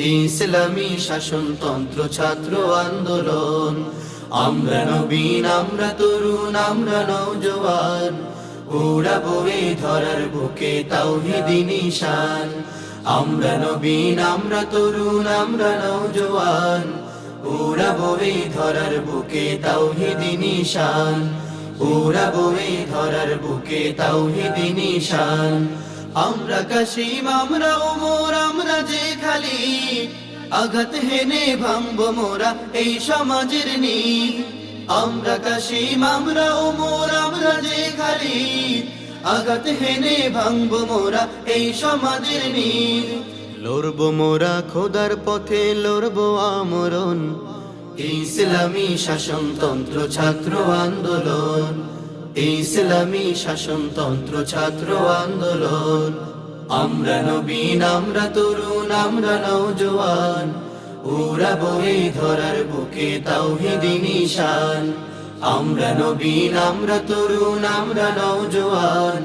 ইসলামী শাসনতন্ত্র ছাত্র আন্দোলন। আমরা নবীন, আমরা তরুণ, আমরা নওজোয়ান, উড়াবো এই ধরার বুকে তাওহীদি নিশান। আমরা নবীন, আমরা তরুণ, আমরা নওজোয়ান, উড়াবো এই ধরার বুকে তাওহীদি নিশান। উড়াবো এই ধরার বুকে তাওহীদি নিশান। আমরা কাশিম, আমরা ওমর, আমরা যে খালিদ, আঘাত হেনে ভাঙবো মোরা এই সমাজের নীড়। আমরা কাশিম, আমরা ওমর, আমরা যে খালিদ, আঘাত হেনে ভাঙবো মোরা এই সমাজের নীড়। লড়বো মোরা খোদার পথে, লড়বো আমরণ, ইসলামী শাসনতন্ত্র ছাত্র আন্দোলন। ইসলামী শাসনতন্ত্র ছাত্র আন্দোলন। আমরা নবীন, আমরা তরুণ, আমরা নওজোয়ান, উড়াবো এই ধরার বুকে তাওহীদি নিশান। আমরা নবীন, আমরা তরুণ, আমরা নওজোয়ান,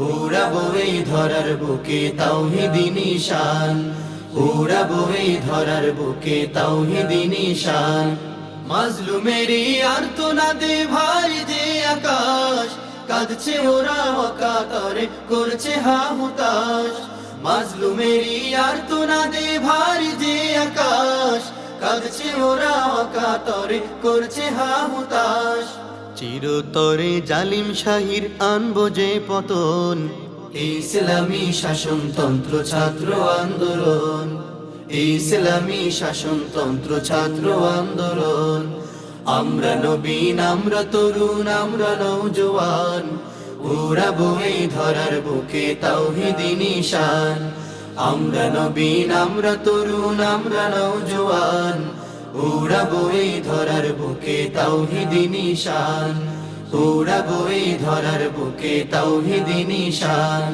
উড়াবো এই ধরার বুকে তাওহীদি নিশান। উড়াবো এই ধরার বুকে তাওহীদি নিশান। মাজলুমেরি আর্তনাদে ভাই যে আকাশ, কাঁদছে ওরা অকাতরে, করছে হাহুতাশ। মাজলুমেরি আর্তনাদে ভাই যে আকাশ, কাঁদছে ওরা অকাতরে, করছে হাহুতাশ। চিরতরে জালিম শাহির আনবো যে পতন, ইসলামী শাসনতন্ত্র ছাত্র আন্দোলন। ইসলামী শাসনতন্ত্র ছাত্র আন্দোলন। আমরা নবীন, আমরা তরুণ, আমরা নওজোয়ান, উড়াবো এই ধরার বুকে তাওহীদি নিশান। আমরা নবীন, আমরা তরুণ, আমরা নওজোয়ান, উড়াবো এই ধরার বুকে তাওহীদি নিশান। উড়াবো এই ধরার বুকে তাওহীদি নিশান।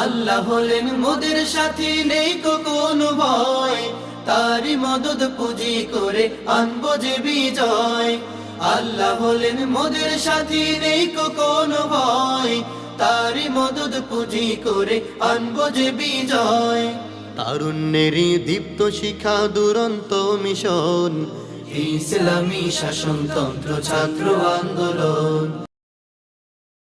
আল্লাহ হলেন মোদের সাথী, নেই তো কোনো ভয়, তারি মদদ পুঁজি করে আনবো যে বিজয়। আল্লাহ হলেন মোদের সাথী, নেই তো কোনো ভয়, তারি মদদ পুঁজি করে আনবো যে বিজয়। তারুণ্যেরই দীপ্ত শিখা দুরন্ত মিশন, ইসলামী শাসনতন্ত্র ছাত্র আন্দোলন।